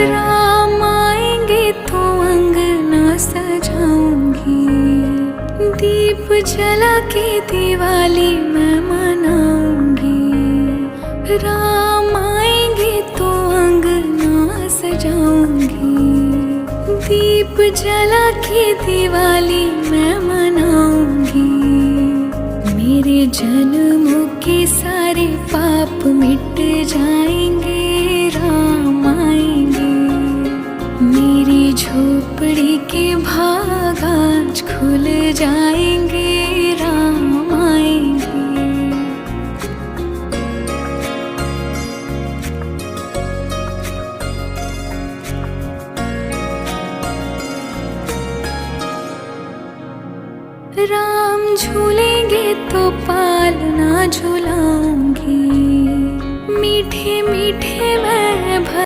राम आएंगे तो अंगना सजाऊंगी, दीप जला के दिवाली मैं मनाऊंगी। राम आएंगे तो अंगना सजाऊंगी, दीप जला के दिवाली मैं मनाऊंगी। मेरे जन्मों के सारे पाप मिट जाएंगे, राम आएंगे। मेरी झोपड़ी के भाग आज खुल जाएंगे, राम आएंगे। राम झूलेंगे तो पालना झुलाऊंगी, मीठे मीठे मैं